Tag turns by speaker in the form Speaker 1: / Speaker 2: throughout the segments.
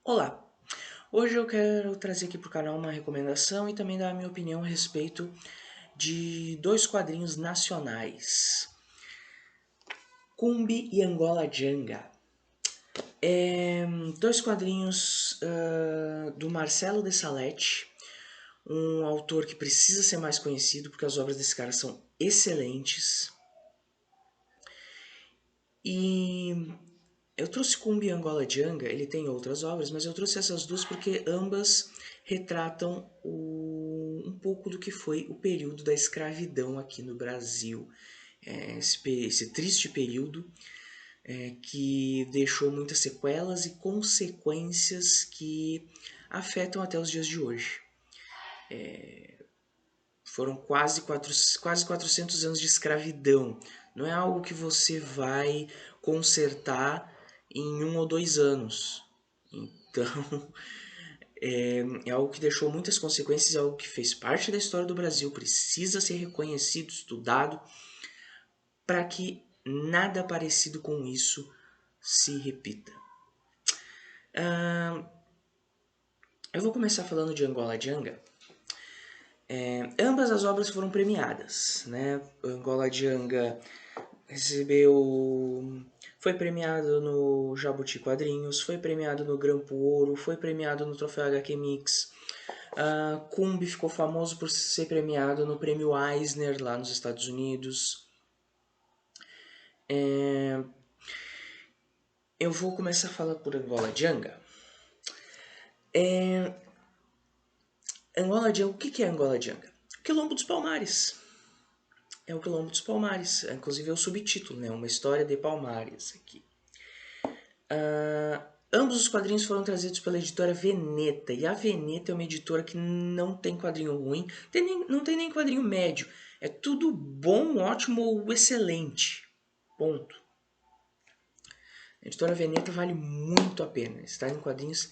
Speaker 1: Olá! Hoje eu quero trazer aqui para o canal uma recomendação e também dar a minha opinião a respeito de dois quadrinhos nacionais, Cumbi e Angola Janga. Dois quadrinhos do Marcelo de Salete, um autor que precisa ser mais conhecido porque as obras desse cara são excelentes. E eu trouxe Cumbi e Angola Janga, ele tem outras obras, mas eu trouxe essas duas porque ambas retratam um pouco do que foi o período da escravidão aqui no Brasil. Esse triste período que deixou muitas sequelas e consequências que afetam até os dias de hoje. Foram quase 400 anos de escravidão. Não é algo que você vai consertar em 1 ou 2 anos. Então, é algo que deixou muitas consequências, é algo que fez parte da história do Brasil, precisa ser reconhecido, estudado, para que nada parecido com isso se repita. Eu vou começar falando de Angola Janga. Ambas as obras foram premiadas, né? Angola Janga foi premiado no Jabuti Quadrinhos, foi premiado no Grampo Ouro, foi premiado no Troféu HQ Mix. Cumbi ficou famoso por ser premiado no Prêmio Eisner lá nos Estados Unidos. Eu vou começar a falar por Angola Janga. Angola Janga, o que é Angola Janga? Quilombo dos Palmares. É o Quilombo dos Palmares. Inclusive é o subtítulo, né? Uma história de Palmares aqui. Ambos os quadrinhos foram trazidos pela editora Veneta. E a Veneta é uma editora que não tem quadrinho ruim, não tem nem quadrinho médio. É tudo bom, ótimo ou excelente. Ponto. A editora Veneta vale muito a pena. Está em quadrinhos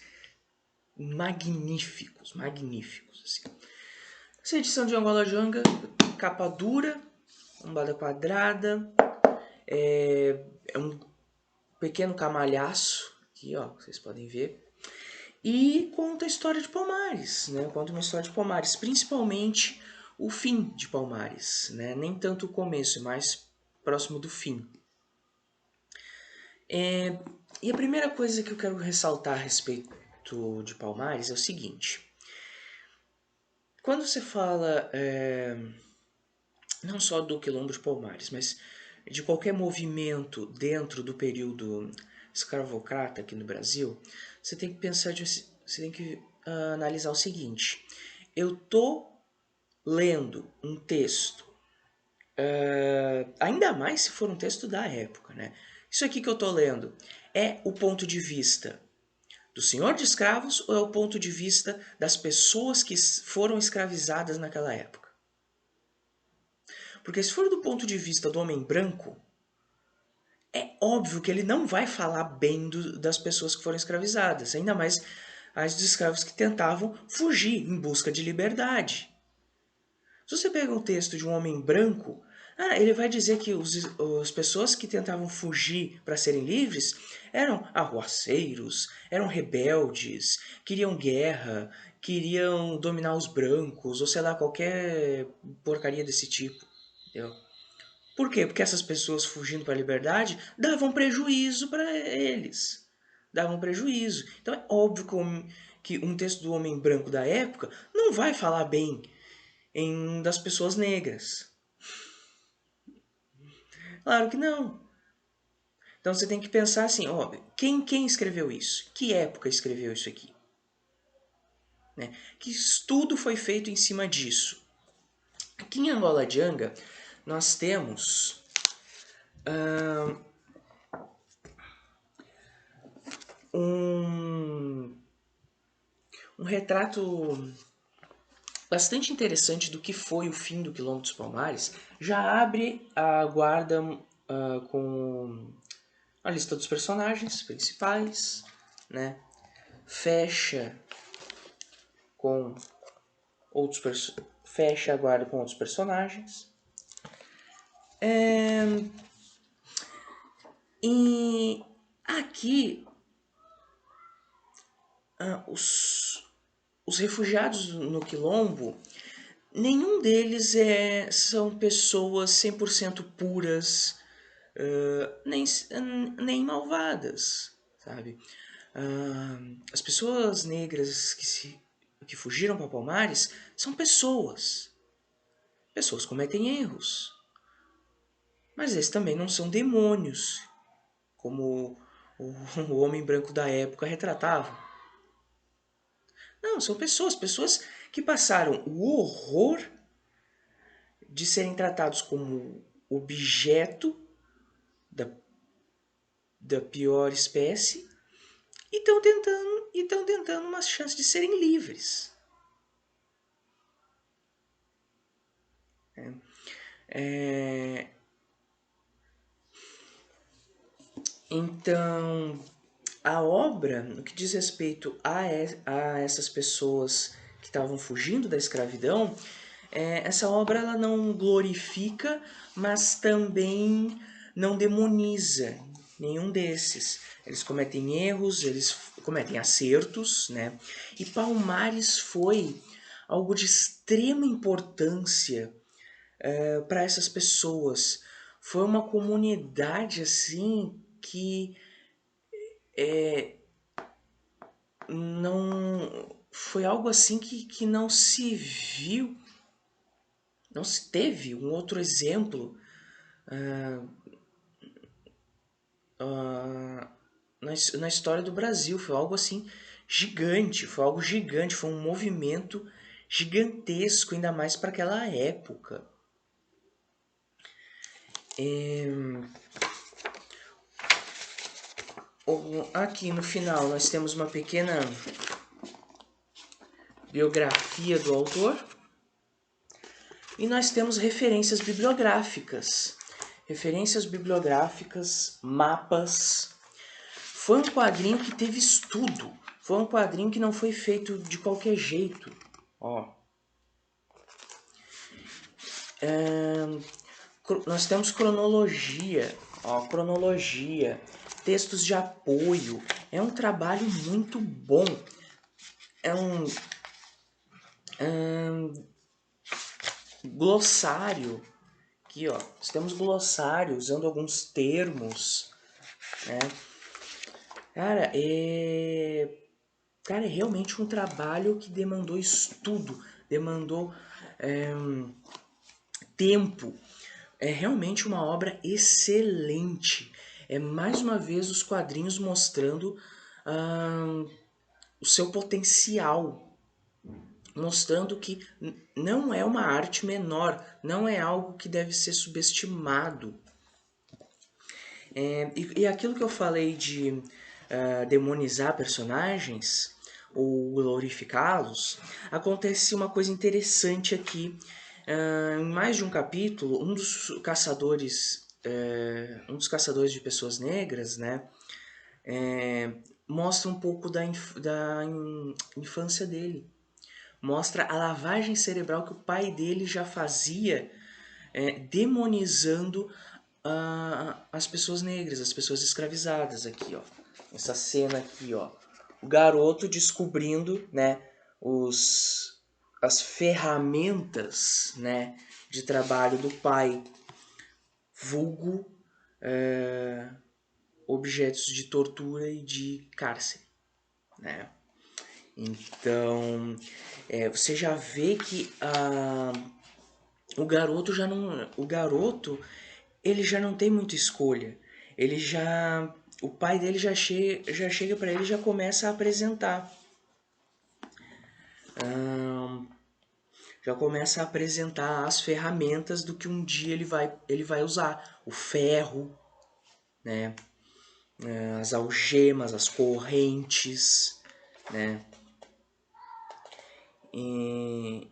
Speaker 1: magníficos, magníficos. Assim. Essa edição de Angola Janga, capa dura, lombada quadrada, é um pequeno camalhaço, aqui ó, vocês podem ver. E conta a história de Palmares, né? Conta uma história de Palmares, principalmente o fim de Palmares, né? Nem tanto o começo, mais próximo do fim. E a primeira coisa que eu quero ressaltar a respeito de Palmares é o seguinte. Quando você fala não só do Quilombo de Palmares, mas de qualquer movimento dentro do período escravocrata aqui no Brasil, você tem que pensar, você tem que analisar o seguinte. Eu tô lendo um texto, ainda mais se for um texto da época, né? Isso aqui que eu tô lendo é o ponto de vista do senhor de escravos ou é o ponto de vista das pessoas que foram escravizadas naquela época? Porque se for do ponto de vista do homem branco, é óbvio que ele não vai falar bem das pessoas que foram escravizadas, ainda mais as dos escravos que tentavam fugir em busca de liberdade. Se você pega um texto de um homem branco, ele vai dizer que as pessoas que tentavam fugir para serem livres eram arruaceiros, eram rebeldes, queriam guerra, queriam dominar os brancos, ou sei lá, qualquer porcaria desse tipo. Entendeu? Por quê? Porque essas pessoas fugindo para a liberdade davam prejuízo para eles. Davam prejuízo. Então é óbvio que um texto do homem branco da época não vai falar bem das pessoas negras. Claro que não. Então você tem que pensar assim, ó, quem escreveu isso? Que época escreveu isso aqui? Né? Que estudo foi feito em cima disso? Aqui em Angola Janga, nós temos um, um retrato bastante interessante do que foi o fim do Quilombo dos Palmares. Já abre a guarda com a lista dos personagens principais, né? Fecha com fecha a guarda com outros personagens. E aqui os refugiados no Quilombo, nenhum deles são pessoas 100% puras, nem malvadas, sabe? As pessoas negras que fugiram para Palmares são pessoas. Pessoas cometem erros. Mas eles também não são demônios, como o homem branco da época retratava. Não, são pessoas que passaram o horror de serem tratados como objeto da pior espécie e estão tentando uma chance de serem livres. Então, a obra, no que diz respeito a essas pessoas que estavam fugindo da escravidão, essa obra ela não glorifica, mas também não demoniza nenhum desses. Eles cometem erros, eles cometem acertos, né? E Palmares foi algo de extrema importância para essas pessoas. Foi uma comunidade assim que não foi algo assim que não se viu, não se teve um outro exemplo na história do Brasil. Foi algo assim gigante, foi um movimento gigantesco, ainda mais para aquela época. Aqui no final nós temos uma pequena biografia do autor e nós temos referências bibliográficas. Mapas. Foi um quadrinho que teve estudo. Foi um quadrinho que não foi feito de qualquer jeito. Ó. Nós temos cronologia, textos de apoio. É um trabalho muito bom. É um glossário. Aqui, ó, nós temos glossário usando alguns termos, né? Cara, é realmente um trabalho que demandou estudo, demandou tempo. É realmente uma obra excelente. É mais uma vez os quadrinhos mostrando o seu potencial, mostrando que não é uma arte menor, não é algo que deve ser subestimado. E aquilo que eu falei de demonizar personagens ou glorificá-los, acontece uma coisa interessante aqui. Em mais de um capítulo, um dos caçadores de pessoas negras, né, mostra um pouco da infância dele. Mostra a lavagem cerebral que o pai dele já fazia, demonizando as pessoas negras, as pessoas escravizadas aqui, ó. Essa cena aqui, ó. O garoto descobrindo, né, as ferramentas, né, de trabalho do pai, vulgo objetos de tortura e de cárcere, né? Então, você já vê que o garoto ele já não tem muita escolha. O pai dele já chega para ele e já começa a apresentar. Já começa a apresentar as ferramentas do que um dia ele vai usar. O ferro, né? As algemas, as correntes, né? E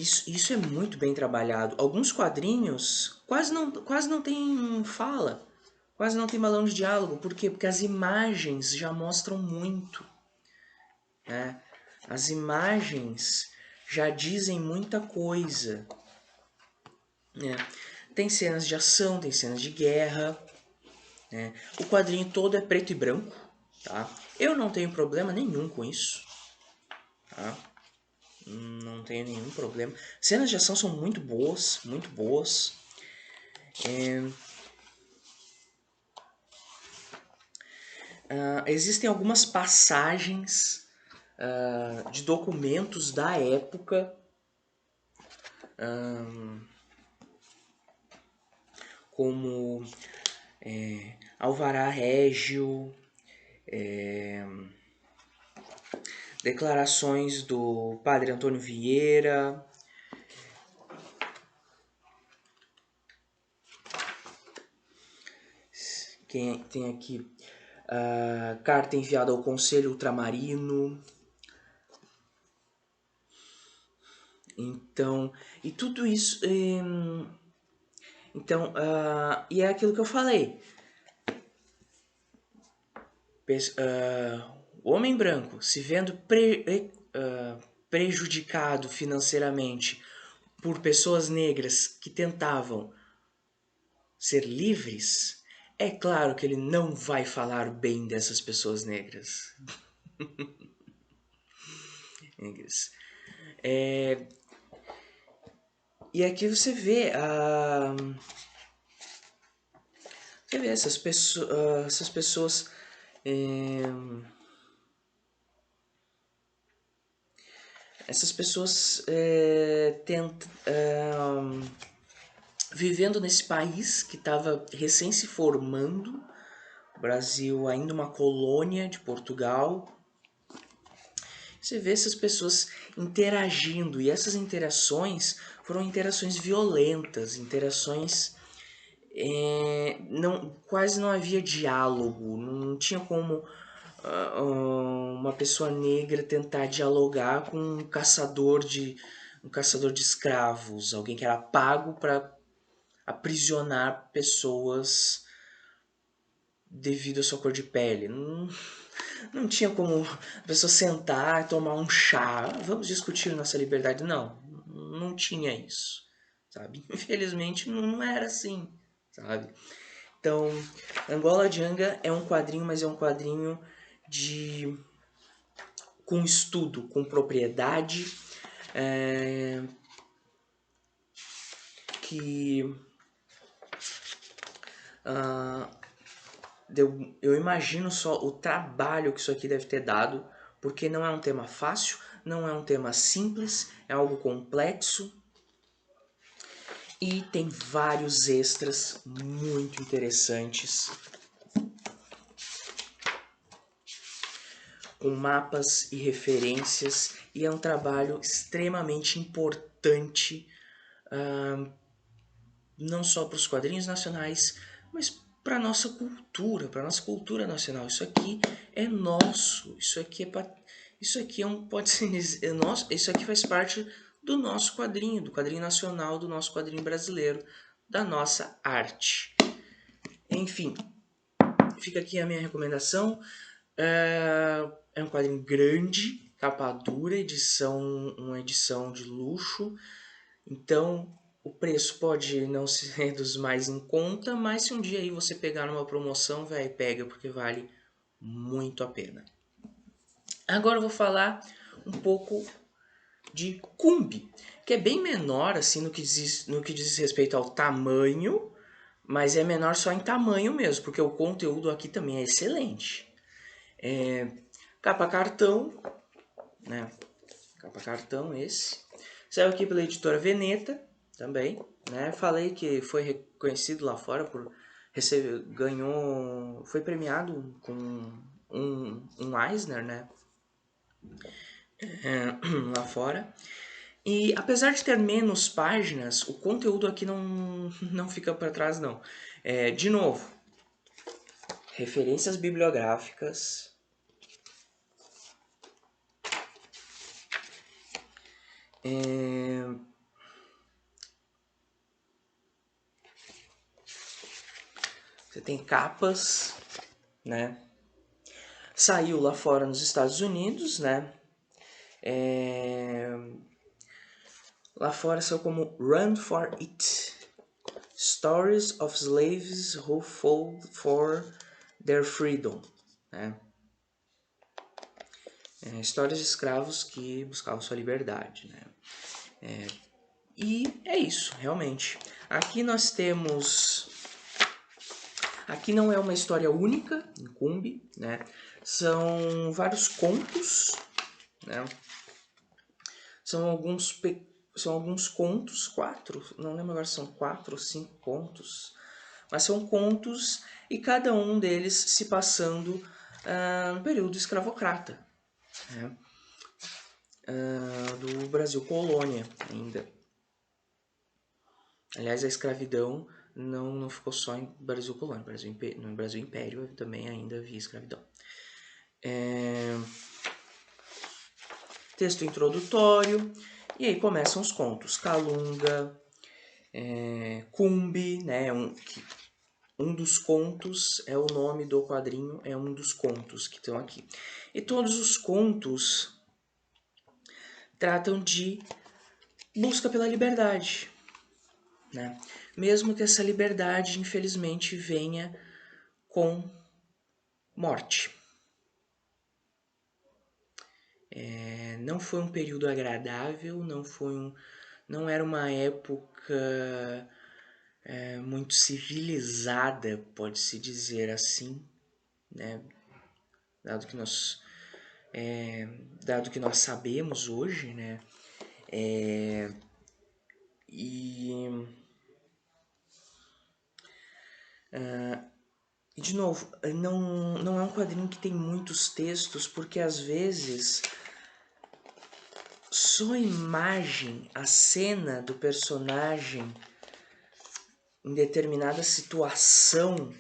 Speaker 1: isso é muito bem trabalhado. Alguns quadrinhos quase não tem fala, quase não tem balão de diálogo. Por quê? Porque as imagens já mostram muito, né? As imagens já dizem muita coisa, né? Tem cenas de ação, tem cenas de guerra, né? O quadrinho todo é preto e branco, tá? Eu não tenho problema nenhum com isso, tá? Não tenho nenhum problema. Cenas de ação são muito boas, muito boas. Existem algumas passagens de documentos da época, como Alvará Régio, declarações do padre Antônio Vieira, que tem aqui carta enviada ao Conselho Ultramarino. Então, e tudo isso. Então, e é aquilo que eu falei. O homem branco se vendo prejudicado financeiramente por pessoas negras que tentavam ser livres, é claro que ele não vai falar bem dessas pessoas negras. E aqui você vê essas pessoas vivendo nesse país que estava recém se formando, o Brasil ainda uma colônia de Portugal. Você vê essas pessoas interagindo, e essas interações foram interações violentas, interações quase não havia diálogo, não tinha como uma pessoa negra tentar dialogar com um caçador de escravos, alguém que era pago para aprisionar pessoas devido à sua cor de pele. Não tinha como a pessoa sentar e tomar um chá, vamos discutir nossa liberdade. Não tinha isso, sabe? Infelizmente não era assim, sabe? Então, Angola Djanga é um quadrinho, mas é um quadrinho com estudo, com propriedade, que eu imagino só o trabalho que isso aqui deve ter dado, porque não é um tema fácil, não é um tema simples, é algo complexo e tem vários extras muito interessantes, com mapas e referências, e é um trabalho extremamente importante, não só para os quadrinhos nacionais, mas para nossa cultura nacional. Isso aqui é nosso, isso aqui pode ser nosso, isso aqui faz parte do nosso quadrinho, do quadrinho nacional, do nosso quadrinho brasileiro, da nossa arte. Enfim, fica aqui a minha recomendação. É um quadrinho grande, capa dura, uma edição de luxo. Então, o preço pode não ser dos mais em conta, mas se um dia aí você pegar numa promoção, pega, porque vale muito a pena. Agora eu vou falar um pouco de Cumbi, que é bem menor assim no que diz respeito ao tamanho, mas é menor só em tamanho mesmo, porque o conteúdo aqui também é excelente. Capa cartão, né? Capa cartão esse. Saiu aqui pela editora Veneta também, né? Falei que foi reconhecido lá fora por foi premiado com um Eisner, né? Lá fora. E apesar de ter menos páginas, o conteúdo aqui não fica para trás, não. De novo, referências bibliográficas. Você tem capas, né? Saiu lá fora nos Estados Unidos, né? Lá fora são como Run for It. Stories of Slaves Who Fought for Their Freedom, né? Histórias de escravos que buscavam sua liberdade, né? E é isso, realmente. Aqui nós temos... Aqui não é uma história única, incumbe, né? São vários contos, né? São alguns contos, 4, não lembro agora se são 4 ou 5 contos, mas são contos e cada um deles se passando no período escravocrata, né? Do Brasil colônia ainda. Aliás, a escravidão não ficou só em Brasil colônia, no Brasil Império também ainda havia escravidão. Texto introdutório, e aí começam os contos. Calunga, Cumbe, né? Um dos contos é o nome do quadrinho, é um dos contos que estão aqui. E todos os contos tratam de busca pela liberdade, né? Mesmo que essa liberdade, infelizmente, venha com morte. Não foi um período agradável, não era uma época muito civilizada, pode-se dizer assim, né? Dado que nós sabemos hoje, né? E de novo, não é um quadrinho que tem muitos textos, porque às vezes só a imagem, a cena do personagem em determinada situação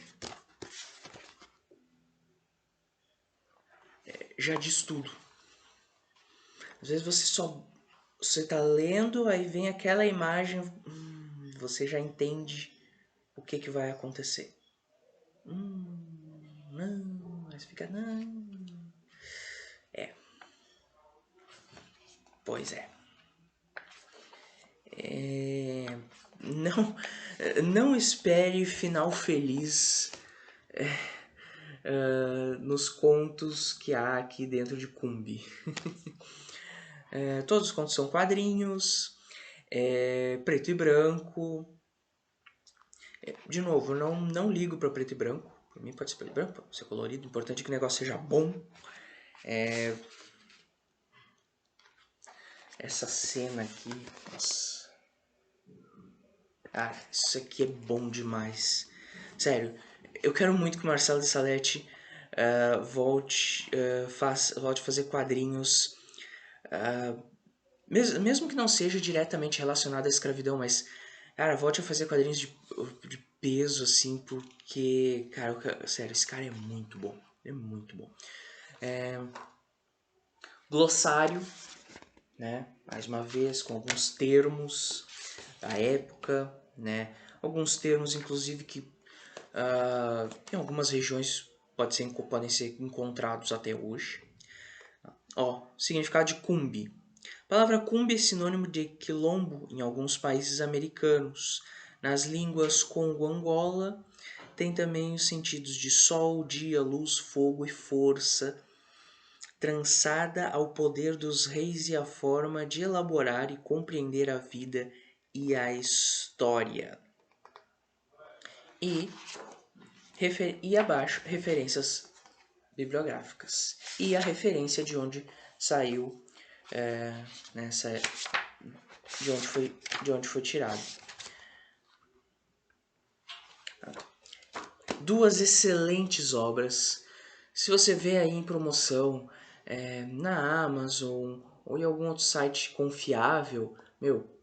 Speaker 1: já diz tudo. Às vezes você tá lendo, aí vem aquela imagem, você já entende o que vai acontecer. Não, mas fica não. Pois é. Não, não espere final feliz nos contos que há aqui dentro de Cumbi. Todos os contos são quadrinhos, preto e branco. De novo, eu não ligo para preto e branco. Para mim pode ser preto e branco, pode ser colorido. O importante é que o negócio seja bom. Essa cena aqui, nossa. Isso aqui é bom demais. Sério, eu quero muito que o Marcelo de Salete volte a fazer quadrinhos, mesmo que não seja diretamente relacionado à escravidão, mas, cara, volte a fazer quadrinhos de peso, assim, porque, cara, sério, esse cara é muito bom. É muito bom. Glossário, né? Mais uma vez, com alguns termos da época, né? Alguns termos, inclusive, que em algumas regiões podem ser encontrados até hoje. Significado de Cumbi. A palavra Cumbi é sinônimo de quilombo em alguns países americanos. Nas línguas Congo-Angola, tem também os sentidos de sol, dia, luz, fogo e força, trançada ao poder dos reis e a forma de elaborar e compreender a vida e a história. E abaixo, referências bibliográficas. E a referência de onde saiu, de onde foi tirado. Duas excelentes obras. Se você vê aí em promoção na Amazon ou em algum outro site confiável,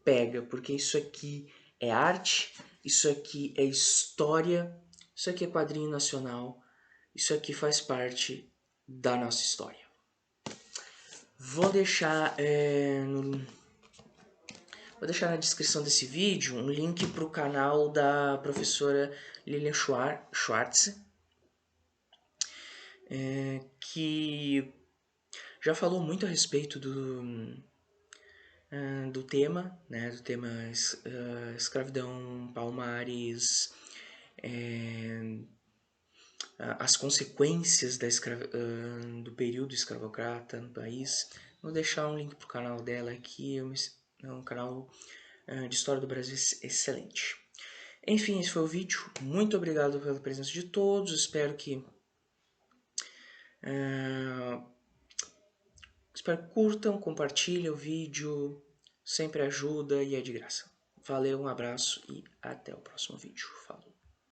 Speaker 1: pega, porque isso aqui é arte, isso aqui é história, isso aqui é quadrinho nacional, isso aqui faz parte da nossa história. Vou deixar na descrição desse vídeo um link para o canal da professora Lilian Schwartz, que já falou muito a respeito do tema, né, do tema escravidão, Palmares, as consequências do período escravocrata no país. Vou deixar um link pro canal dela aqui, é um canal de história do Brasil excelente. Enfim, esse foi o vídeo. Muito obrigado pela presença de todos. Espero que curtam, compartilhem o vídeo. Sempre ajuda e é de graça. Valeu, um abraço e até o próximo vídeo. Falou!